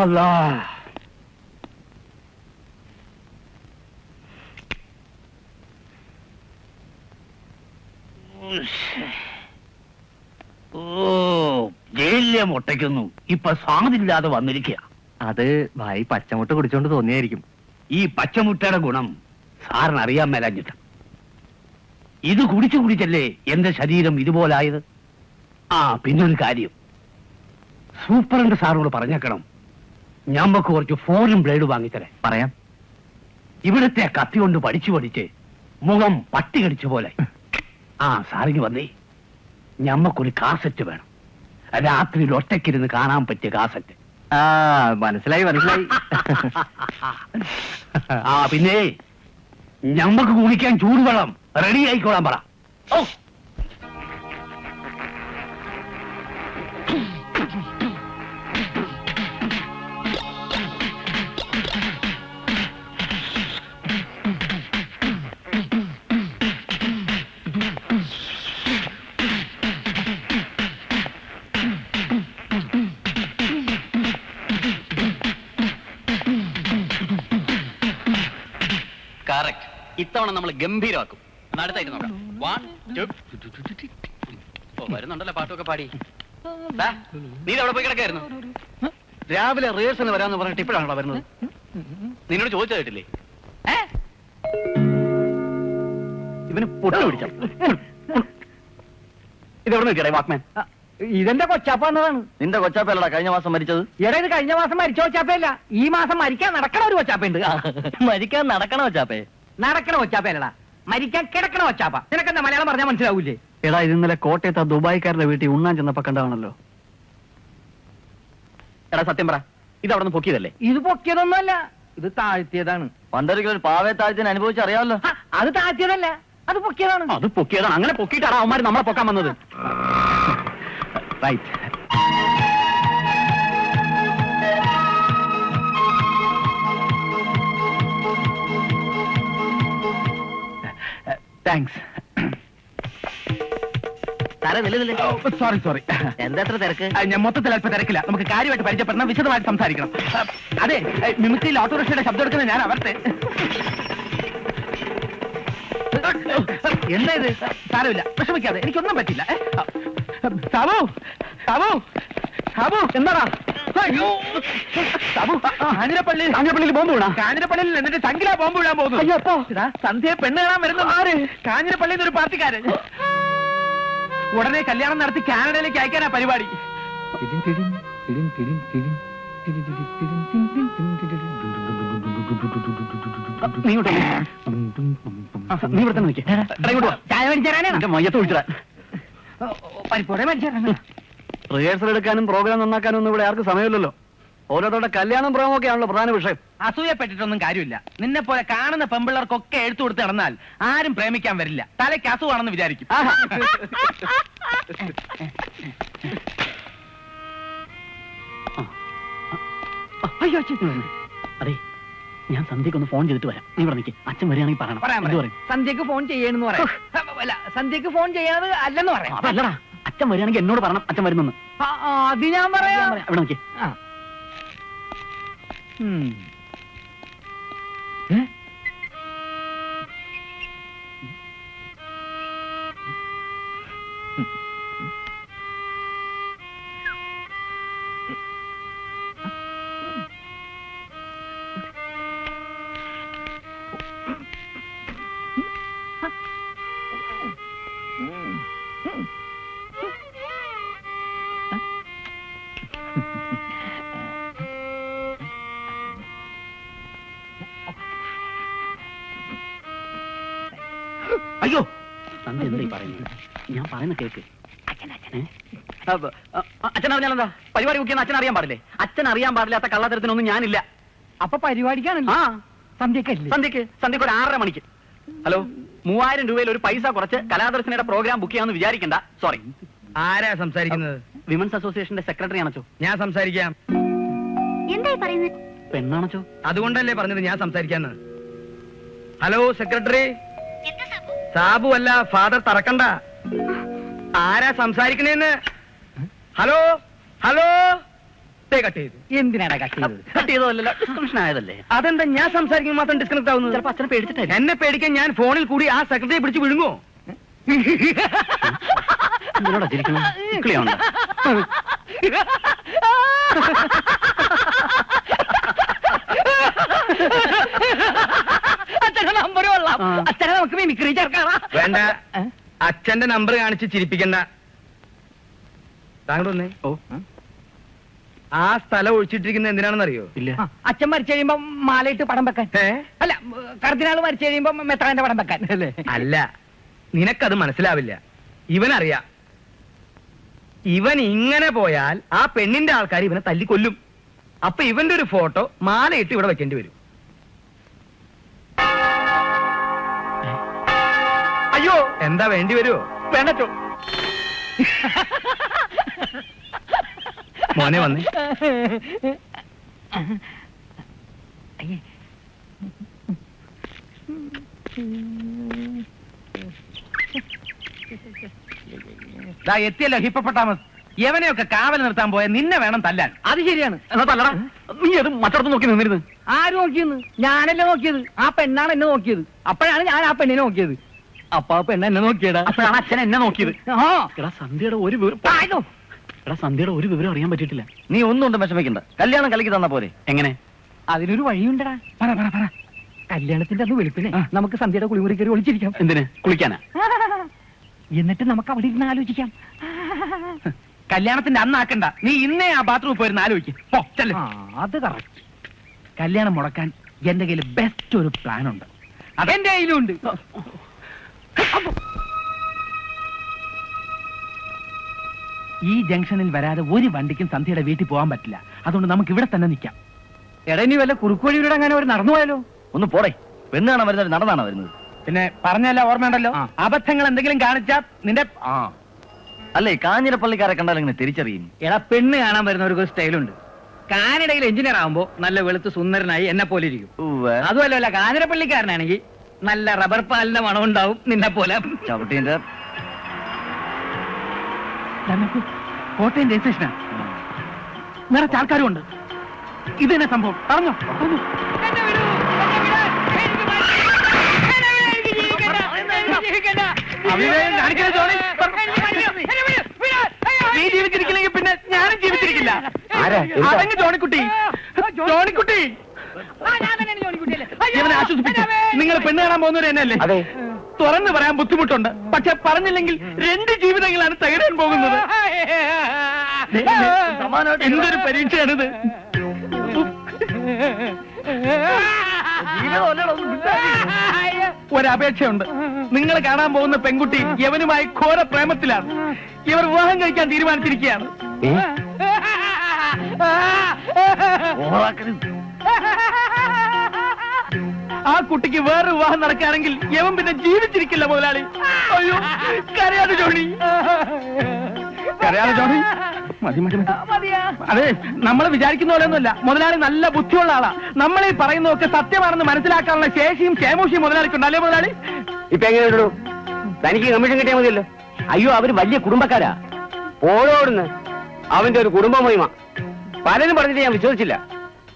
Allah. ജയിലിലെ മുട്ടയ്ക്കൊന്നും ഇപ്പൊ സ്വാദില്ലാതെ വന്നിരിക്കുക. അത് ഭായി പച്ചമുട്ട കുടിച്ചോണ്ട് തോന്നിയായിരിക്കും. ഈ പച്ചമുട്ടയുടെ ഗുണം സാറിന് അറിയാൻ മേലാഞ്ഞിട്ട്. ഇത് കുടിച്ചു കുടിച്ചല്ലേ എന്റെ ശരീരം ഇതുപോലായത്. പിന്നൊരു കാര്യം, സൂപ്പറിന്റെ സാറിനോട് പറഞ്ഞേക്കണം, ഞമ്മക്ക് കുറച്ച് ഫോറിൻ ബ്ലേഡ് വാങ്ങിത്തരേ. പറയാം. ഇവിടുത്തെ കത്തി കൊണ്ട് പഠിച്ച് മുഖം പട്ടി കടിച്ച പോലെ. സാറിന് വന്നേ, ഞമ്മക്കൊരു കാസറ്റ് വേണം. രാത്രിയിൽ ഒറ്റയ്ക്കിരുന്ന് കാണാൻ പറ്റിയ കാസറ്റ്. മനസ്സിലായി. പിന്നെ ഞമ്മക്ക് കുടിക്കാൻ ചൂടുവെള്ളം റെഡി ആയിക്കോളാൻ പറ. ഇത്തവണ നമ്മൾ ഗംഭീരമാക്കും. അടുത്തായിട്ട് നോക്കാം. 1 2 വരുന്നുണ്ടല്ലോ പാട്ടൊക്കെ പാടി. നീ എവിടെ പോയി കിടക്കായിരുന്നു? രാവിലെ റിഹേഴ്സലിന് വരാന്ന് പറഞ്ഞിട്ട് ഇപ്പോഴാണോ വരുന്നത്? നിന്നോട് ചോദിച്ചു കേട്ടില്ലേ? ഇവന് പൊട്ടു പിടിച്ച ഇതെവിടെ നിൽക്കടേ വാക്മാൻ? ഇതെന്റെ കൊച്ചാപ്പ എന്നതാണ്. നിന്റെ കൊച്ചാപ്പല്ലടാ കഴിഞ്ഞ മാസം മരിച്ചത്. എടാ, ഇത് കഴിഞ്ഞ മാസം മരിച്ച കൊച്ചാപ്പയല്ല, ഈ മാസം മരിക്കാൻ നടക്കണ ഒരു കൊച്ചാപ്പയുണ്ട്. മരിക്കാൻ നടക്കണ കൊച്ചാപ്പേ? നടക്കണ കൊച്ചാപ്പയല്ലടാ, മരിക്കാൻ കിടക്കണ കൊച്ചാപ്പ. നിനക്കെന്താ മലയാളം പറഞ്ഞാൽ മനസ്സിലാവൂലേ? എടാ, ഇത് ഇന്നലെ കോട്ടയത്ത് ദുബായിക്കാരുടെ വീട്ടിൽ ഉണ്ണാൻ ചെന്നപ്പോ കണ്ടാണല്ലോ. എടാ സത്യം പറ, ഇത് അവിടെ നിന്ന് പൊക്കിയതല്ലേ? ഇത് പൊക്കിയതൊന്നുമല്ല, ഇത് താഴ്ത്തിയതാണ്. പണ്ടൊരിക്കൽ ഒരു പാവയെ താഴ്ത്തിന് അനുഭവിച്ചറിയാമല്ലോ. അത് താഴ്ത്തിയതല്ല, അത് പൊക്കിയതാണ്. അത് പൊക്കിയതാണ്. അങ്ങനെ പൊക്കിയിട്ടാണ് അവന്മാര് നമ്മളെ പൊക്കാൻ വന്നത്. റൈറ്റ്. താങ്ക്സ്. സോറി. എന്താ എത്ര തിരക്ക്? ഞാൻ മൊത്തത്തിൽ അല്പം തിരക്കില്ല. നമുക്ക് കാര്യമായിട്ട് പരിചയപ്പെടണം, വിശദമായിട്ട് സംസാരിക്കണം. അതെ, മിമിക്രിയിൽ ഓട്ടോറിക്ഷയുടെ ശബ്ദം എടുക്കുന്നത് ഞാൻ അവരുടെ. എന്താ ഇത്? സാരമില്ല, വിഷമിക്കാതെ, എനിക്കൊന്നും പറ്റില്ല. സാബു എന്താടാ? കാഞ്ഞിരപ്പള്ളിയിൽ ബോംബ് വീണാ? കാഞ്ഞിരപ്പള്ളിയിൽ എന്നിട്ട് ചങ്കിലാ ബോംബ് വീഴാൻ പോകുന്നു. സന്ധ്യയെ പെണ്ണ് കാണാൻ വരുന്ന ആര്? കാഞ്ഞിരപ്പള്ളിയിൽ ഒരു പാർട്ടിക്കാരൻ. ഉടനെ കല്യാണം നടത്തി കാനഡയിലേക്ക് അയക്കാനാ പരിപാടി. നീ ഇവിടെ തന്നെ നിൽക്കേ. ചായ മേടിച്ചാരാണ് മയ്യത്ത് വിളിച്ചതാ. പരിപ്പോടെ മേടിച്ചാരാണ്. റിഹേഴ്സൽ എടുക്കാനും പ്രോഗ്രാം നന്നാക്കാനും ഒന്നും ഇവിടെ ആർക്കും സമയമില്ലല്ലോ. ഓരോരുത്തരുടെ കല്യാണം പ്രോഗ്രാമൊക്കെ ആണല്ലോ പ്രധാന വിഷയം. അസൂയപ്പെട്ടിട്ടൊന്നും കാര്യമില്ല. നിന്നെ പോലെ കാണുന്ന പെമ്പിള്ളർക്കൊക്കെ എഴുത്തു കൊടുത്ത് നടന്നാൽ ആരും പ്രേമിക്കാൻ വരില്ല. തലയ്ക്ക് അസുഖമാണെന്ന് വിചാരിക്കും. അതെ, ഞാൻ സന്ധ്യക്കൊന്ന് ഫോൺ ചെയ്തിട്ട് വരാം. നീ ഇവിടെ നിൽക്ക്. അച്ഛൻ വരികയാണെങ്കിൽ പറയണം. സന്ധ്യക്ക് ഫോൺ ചെയ്യണമെന്ന് പറയാം. സന്ധ്യക്ക് ഫോൺ ചെയ്യാതെ അല്ലെന്ന് പറയാം. അതല്ലടാ, അച്ഛൻ വരികയാണെങ്കിൽ എന്നോട് പറയണം അച്ഛൻ വരുന്നെന്ന്. അത് ഞാൻ പറയാം. ഇവിടെ നിൽക്ക്. അയ്യോ, സന്ധ്യ എന്തായി പറയുന്നത്? ഞാൻ പറയുന്ന കേക്ക്. അച്ഛൻ അറിഞ്ഞാലെന്താ? പരിപാടി ബുക്കിയെന്ന് അച്ഛൻ അറിയാൻ പാടില്ലേ? അച്ഛൻ അറിയാൻ പാടില്ലാത്ത കള്ളത്തരത്തിനൊന്നും ഞാനില്ല. അപ്പൊ പരിപാടിക്കാണല്ലോ. സന്ധ്യക്ക് ഒരു 6:30 മണിക്ക്. ഹലോ, 3000 രൂപയിൽ ഒരു പൈസ കുറച്ച് കലാദർശനയുടെ പ്രോഗ്രാം ബുക്ക് ചെയ്യാമെന്ന് വിചാരിക്കണ്ട. സോറി. ആരാ സംസാരിക്കുന്നത്? വിമൻസ് അസോസിയേഷന്റെ സെക്രട്ടറി ആണച്ചോ. ഞാൻ സംസാരിക്കാം. എന്തായി പറയുന്നത്? പെണ്ണാണച്ചോ. അതുകൊണ്ടല്ലേ പറഞ്ഞത് ഞാൻ സംസാരിക്കാന്ന്. Hello secretary. സാബു അല്ല, ഫാദർ തറക്കണ്ട. ആരാ സംസാരിക്കണേന്ന്? Hello hello. കട്ട് ചെയ്തു. എന്തിനാടാ കട്ട് ചെയ്തതല്ലോ, ഡിസ്കണക്ഷൻ ആയതല്ലേ. അതെന്താ ഞാൻ സംസാരിക്കുമ്പോൾ മാത്രം ഡിസ്കണക്ട് ആവുന്നത്? ചിലപ്പോ അച്ഛനെ പേടിച്ചിട്ടായിരിക്കും. എന്നെ പേടിക്കാൻ ഞാൻ ഫോണിൽ കൂടി ആ സെക്രട്ടറിയെ പിടിച്ച് വിഴുങ്ങോ? എന്തിനോടാ ചിരിക്കുന്നത്? ഇക്കിളിയാണോ? അച്ഛന്റെ നമ്പർ കൊള്ളാം. അച്ഛനെ നമുക്ക് മിമിക്രി ചേർക്കാം. വേണ്ട, അച്ഛന്റെ നമ്പർ കാണിച്ച് ചിരിപ്പിക്കണ്ട. താങ്കൾ ഒന്നേ. ഓ, ആ സ്ഥലം ഒഴിച്ചിട്ടിരിക്കുന്നത് എന്തിനാണെന്നറിയോ? ഇല്ല. അച്ഛൻ മരിച്ചു കഴിയുമ്പോ മാലയിട്ട് പടം വെക്കാൻ. അല്ല, കർദിനാൾ മരിച്ചു കഴിയുമ്പോ മെത്രാന്റെ പടം വെക്കാൻ. അല്ല, നിനക്കത് മനസ്സിലാവില്ല. ഇവനറിയാം. ഇവൻ ഇങ്ങനെ പോയാൽ ആ പെണ്ണിന്റെ ആൾക്കാർ ഇവനെ തല്ലിക്കൊല്ലും. അപ്പൊ ഇവന്റെ ഒരു ഫോട്ടോ മാലയിട്ട് ഇവിടെ വെക്കേണ്ടി വരും. അയ്യോ, എന്താ വേണ്ടി വരുമോ? വേണ്ടോ. മോനെ വന്നേ. എത്തിയല്ലോ ഹിപ്പപ്പൊട്ടാമസ്. യവനെയൊക്കെ കാവൽ നിർത്താൻ പോയ നിന്നെ വേണം തല്ലാൻ. അത് ശരിയാണ്. എന്നാ തല്ലടാ. നീ അത് മറ്റടത്ത് നോക്കി നിന്നിരുന്നു. ആര് നോക്കിയെന്ന്? ഞാനല്ലേ നോക്കിയത്. ആ പെണ്ണാണ് എന്നെ നോക്കിയത്. അപ്പോഴാണ് ഞാൻ ആ പെണ്ണിനെ നോക്കിയത്. അപ്പൊ ആ പെണ്ണ എന്നെ നോക്കിയടാ. അപ്പോഴാണ് അച്ഛൻ എന്നെ നോക്കിയത്. ആ, എടാ സന്ധ്യയുടെ ഒരു വിവരം അറിയാൻ പറ്റിയിട്ടില്ല. നീ ഒന്നും വിഷമിക്കണ്ട. കല്യാണം കലക്കി തന്നാ പോരെ. എങ്ങനെ? അതിനൊരു വഴിയുണ്ടടാ. പറ പറ പറ. കല്യാണത്തിന്റെ അന്ന് വെളുപ്പിനെ നമുക്ക് സന്ധ്യയുടെ കുളിമുറി കയറി ഒളിച്ചിരിക്കാം. എന്തിന്? കുളിക്കാനാ? എന്നിട്ട് നമുക്ക് അവിടെ ഇരുന്ന് ആലോചിക്കാം. കല്യാണത്തിന്റെ അന്നാക്കണ്ട. നീ ഇന്നേ ആ ബാത്റൂമിൽ പോയിരുന്ന് ആലോചിക്കും. അത് കറക്റ്റ്. കല്യാണം മുടക്കാൻ എന്റെ കയ്യിൽ ബെസ്റ്റ് ഒരു പ്ലാൻ ഉണ്ട്. അതെന്റെ കയ്യിലും ഉണ്ട്. ഈ ജംഗ്ഷനിൽ വരാതെ ഒരു വണ്ടിക്കും സന്ധ്യയുടെ വീട്ടിൽ പോകാൻ പറ്റില്ല. അതുകൊണ്ട് നമുക്ക് ഇവിടെ തന്നെ നിൽക്കാം. എടാ, ഇനി വല്ല കുറുക്കുവഴിയുടെ അങ്ങനെ ഒരു നടന്നു പോയാലോ? ഒന്ന് പോടേ. പെണ്ണാണോ വരുന്നത്? നടന്നാണോ വരുന്നത്? പിന്നെ പറഞ്ഞല്ല, ഓർമ്മയുണ്ടല്ലോ. അബദ്ധങ്ങൾ എന്തെങ്കിലും കാണിച്ചാൽ നിന്റെ അല്ലേ കാഞ്ഞിരപ്പള്ളിക്കാരെ കണ്ടാൽ ഇങ്ങനെ തിരിച്ചറിയും. എടാ, പെണ്ണ് കാണാൻ വരുന്നവർക്ക് സ്റ്റൈലുണ്ട്. കാനഡയിൽ എഞ്ചിനീയർ ആകുമ്പോ നല്ല വെളുത്ത് സുന്ദരനായി എന്നെ പോലെ ഇരിക്കും. അതുമല്ല, കാഞ്ഞിരപ്പള്ളിക്കാരനാണെങ്കിൽ നല്ല റബ്ബർ പാലിന്റെ മണം ഉണ്ടാവും നിന്നെ പോലെ. ചവിട്ടീന്റെ കോട്ടയം രജിസ്ട്രേഷനാ. നിറച്ച ആൾക്കാരും ഉണ്ട്. ഇത് തന്നെ സംഭവം. പറഞ്ഞോ. നീ ജീവിച്ചിരിക്കില്ലെങ്കിൽ പിന്നെ ഞാനും ജീവിച്ചിരിക്കില്ല. അതങ്ങ് ജോണിക്കുട്ടി. ജോണിക്കുട്ടി ഇവനെ ആശ്വസിപ്പിച്ചു. നിങ്ങൾ പെണ്ണ് കാണാൻ പോകുന്നവർ തന്നെയല്ലേ? തുറന്നു പറയാൻ ബുദ്ധിമുട്ടുണ്ട്. പക്ഷെ പറഞ്ഞില്ലെങ്കിൽ 2 ജീവിതങ്ങളാണ് തകരാൻ പോകുന്നത്. എന്തൊരു പരീക്ഷയാണിത്. ഒരപേക്ഷയുണ്ട്. നിങ്ങൾ കാണാൻ പോകുന്ന പെൺകുട്ടി യവനുമായി ഘോര പ്രേമത്തിലാണ്. ഇവർ വിവാഹം കഴിക്കാൻ തീരുമാനിച്ചിരിക്കുകയാണ്. ആ കുട്ടിക്ക് വേറെ വിവാഹം നടക്കുകയാണെങ്കിൽ യവൻ പിന്നെ ജീവിച്ചിരിക്കില്ല മുതലാളി. അയ്യോ, കരയാതെ ജോണി, കരയാതെ ജോണി. മതി മതി മതി. അതെ, നമ്മൾ വിചാരിക്കുന്ന പോലെ ഒന്നുമല്ല. മുതലാളി നല്ല ബുദ്ധിയുള്ള ആളാ. നമ്മൾ ഈ പറയുന്നതൊക്കെ സത്യമാണെന്ന് മനസ്സിലാക്കാനുള്ള ശേഷിയും ക്ഷേമോഷിയും മുതലാളിക്കുണ്ട്. അല്ലേ മുതലാളി? ഇപ്പൊ എങ്ങനെയുള്ളൂ? തനിക്ക് കമ്മീഷൻ കിട്ടിയാൽ മതിയല്ലോ. അയ്യോ, അവര് വലിയ കുടുംബക്കാരാ. ഓരോടുന്ന് അവന്റെ ഒരു കുടുംബ മഹിമ പലരും പറഞ്ഞിട്ട് ഞാൻ വിശ്വസിച്ചില്ല.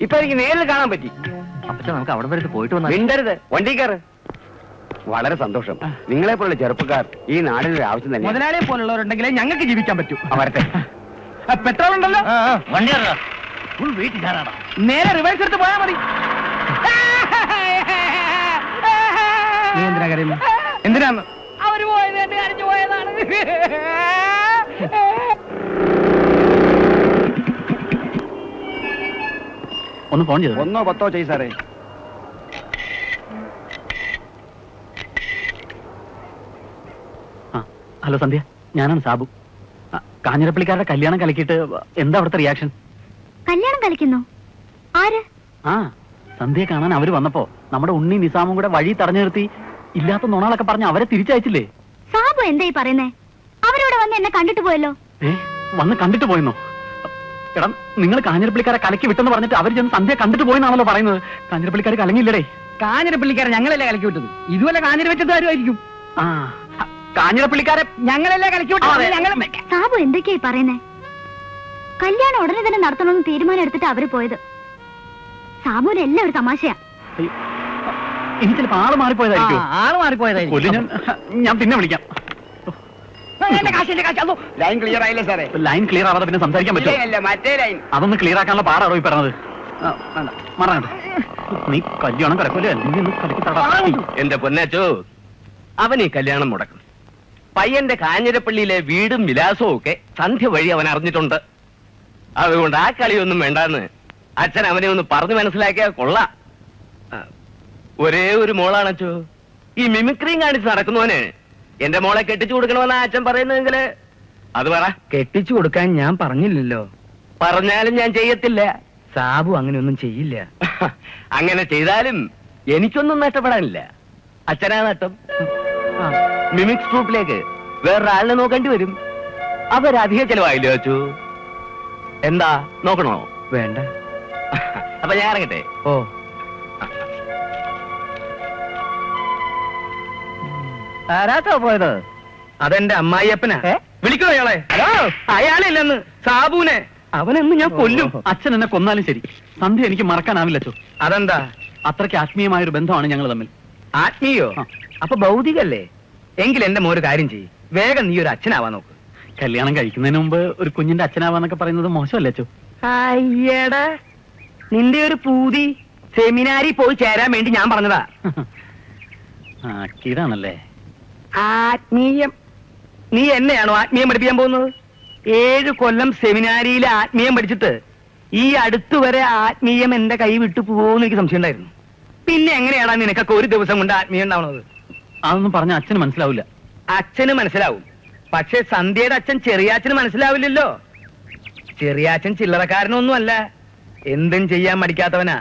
ഇപ്പൊ എനിക്ക് നേരിൽ കാണാൻ പറ്റി. അപ്പൊ നമുക്ക് അവിടെ വരെ പോയിട്ട് വന്നാൽ മിണ്ടരുത്. വണ്ടി കയറ്. വളരെ സന്തോഷം. നിങ്ങളെ പോലുള്ള ചെറുപ്പക്കാർ ഈ നാടിനൊരു ആവശ്യം തന്നെ. മുതലാളിയെ പോലുള്ളവരുണ്ടെങ്കിലേ ഞങ്ങൾക്ക് ജീവിക്കാൻ പറ്റൂ. വരട്ടെ. പെട്രോൾ ഉണ്ടല്ലോ. വണ്ടി വീട്ടിൽ കയറാടാ. നേരെ റിവേഴ്സ് എടുത്ത് പോയാൽ മതി. നീ എന്തിനാ കരയുന്നു? എന്തിനാന്ന്? അവര് പോയത് എന്റെ കരഞ്ഞു പോയതാണ്. ഒന്ന് ഫോൺ ചെയ്തു. 1 10 ചെയ് സാറേ. ഹലോ സന്ധ്യ, ഞാനാണ് സാബു. കാഞ്ഞിരപ്പള്ളിക്കാരുടെ കല്യാണം കലക്കിയിട്ട് എന്താ അവിടുത്തെ റിയാക്ഷൻ? കല്യാണം കളിക്കുന്നു? ആര്? സന്ധ്യയെ കാണാൻ അവര് വന്നപ്പോ നമ്മുടെ ഉണ്ണി നിസാമും കൂടെ വഴി തടഞ്ഞു നിർത്തി ഇല്ലാത്ത നുണകളൊക്കെ പറഞ്ഞ് അവരെ തിരിച്ചയച്ചില്ലേ? സാബു എന്തായി പറയുന്നേ? അവരോട് വന്ന് എന്നെ കണ്ടിട്ട് പോയല്ലോ. വന്ന് കണ്ടിട്ട് പോയെന്നോ? എടാ, നിങ്ങൾ കാഞ്ഞിരപ്പള്ളിക്കാരെ കലക്കി വിട്ടെന്ന് പറഞ്ഞിട്ട് അവർ ചെന്ന് സന്ധ്യ കണ്ടിട്ട് പോയെന്നാണല്ലോ പറയുന്നത്. കാഞ്ഞിരപ്പള്ളിക്കാർ കലങ്ങില്ലടേ. കാഞ്ഞിരപ്പള്ളിക്കാരെ ഞങ്ങളല്ലേ കലക്കി വിട്ടത്? ഇതുപോലെ കാഞ്ഞിര വെച്ചത് ആരുമായിരിക്കും. ആ, കാഞ്ഞിരപ്പള്ളിക്കാരെ ഞങ്ങളല്ലേ കലക്കി വിട്ടത്? ഞങ്ങൾ സാബു എന്തൊക്കെയായി പറയുന്നേ? കല്യാണം ഉടനെ തന്നെ നടത്തണമെന്ന് തീരുമാനം എടുത്തിട്ട് അവര് പോയത്. സാബുവിന് എല്ലാം ഒരു തമാശയാ. ഇനി ചിലപ്പോ ആള് മാറിപ്പോയതായിരിക്കും. ആള് മാറിപ്പോയതായിരിക്കും. ഞാൻ പിന്നെ വിളിക്കാം. ലൈൻ ക്ലിയർ ആയില്ലേ സാറേ? ലൈൻ ക്ലിയർ ആവാതെ പിന്നെ സംസാരിക്കാൻ പറ്റും? ഇല്ല, മറ്റേ ലൈൻ. അതൊന്ന് ക്ലിയർ ആക്കാനുള്ള പാടാണോ ഈ പറഞ്ഞത്? മറങ്ങട്ടെ, നീ കല്യാണം കിടക്കൂലേ? എന്റെ പൊന്നച്ചോ, അവൻ ഈ കല്യാണം മുടക്കും. പയ്യന്റെ കാഞ്ഞിരപ്പള്ളിയിലെ വീടും വിലാസവും ഒക്കെ സന്ധ്യ വഴി അവൻ അറിഞ്ഞിട്ടുണ്ട്. അതുകൊണ്ട് ആ കളിയൊന്നും വേണ്ടാന്ന് അച്ഛൻ അവനെ ഒന്ന് പറഞ്ഞു മനസ്സിലാക്കിയാൽ കൊള്ളാം. ഒരേ ഒരു മോളാണച്ചോ. ഈ മിമിക്രിയും കാണിച്ച് നടക്കുന്നവന് എന്റെ മോളെ കെട്ടിച്ചു കൊടുക്കണമെന്നാ അച്ഛൻ പറയുന്നതെങ്കില് അത് പറ. കെട്ടിച്ചു കൊടുക്കാൻ ഞാൻ പറഞ്ഞില്ലല്ലോ. പറഞ്ഞാലും ഞാൻ ചെയ്യത്തില്ല. സാബു അങ്ങനെയൊന്നും ചെയ്യില്ല. അങ്ങനെ ചെയ്താലും എനിക്കൊന്നും നഷ്ടപ്പെടാനില്ല. അച്ഛനാ നഷ്ടം. മിമിക്സ് ട്രൂപ്പിലേക്ക് വേറൊരാളിനെ നോക്കേണ്ടി വരും. അവരധിക ചെലവായില്ലോ അച്ചു. എന്താ, നോക്കണോ? വേണ്ട. അപ്പൊ ഞാൻ ഇറങ്ങട്ടെ. ഓ, ആരാട്ടോ പോയത്? അതെന്റെ അമ്മായിയപ്പനാ. വിളിക്കോ അയാളെ? അയാളില്ലെന്ന്, സാബുവിനെ. അവനെന്ന് ഞാൻ കൊല്ലും. അച്ഛൻ എന്നെ കൊന്നാലും ശരി, സന്ധ്യ എനിക്ക് മറക്കാനാവില്ല അച്ചോ. അതെന്താ? അത്രയ്ക്ക് ആത്മീയമായ ഒരു ബന്ധമാണ് ഞങ്ങൾ തമ്മിൽ. ആത്മീയോ? അപ്പൊ ഭൗതികല്ലേ? എങ്കിൽ എന്റെ മോര് കാര്യം ചെയ്യ്, വേഗം നീ ഒരു അച്ഛനാവാൻ നോക്ക്. കല്യാണം കഴിക്കുന്നതിന് മുമ്പ് ഒരു കുഞ്ഞിന്റെ അച്ഛനാവാന്നൊക്കെ പറയുന്നത് മോശമല്ലേ അച്ചോ? അയ്യടാ, നിന്റെ ഒരു പൂതി സെമിനാരി പോയി ചേരാൻ വേണ്ടി ഞാൻ പറഞ്ഞതാ. ഇതാണല്ലേ ആത്മീയം. നീ എന്നെയാണോ ആത്മീയം പഠിപ്പിക്കാൻ പോകുന്നത്? 7 കൊല്ലം സെമിനാരിയിലെ ആത്മീയം പഠിച്ചിട്ട് ഈ അടുത്തുവരെ ആത്മീയം എന്റെ കൈ വിട്ടു പോകുമെന്ന് എനിക്ക് സംശയം ഉണ്ടായിരുന്നു. പിന്നെ എങ്ങനെയാണോ നിനക്കൊക്കെ ഒരു ദിവസം കൊണ്ട് ആത്മീയം ഉണ്ടാവുന്നത്? അതൊന്നും പറഞ്ഞ അച്ഛന് മനസ്സിലാവില്ല. അച്ഛന് മനസ്സിലാവും, പക്ഷെ സന്ധ്യയുടെ അച്ഛൻ ചെറിയാച്ചന് മനസ്സിലാവില്ലല്ലോ. ചെറിയാച്ചൻ ചില്ലറക്കാരനൊന്നും അല്ല, എന്തും ചെയ്യാൻ മടിക്കാത്തവനാ.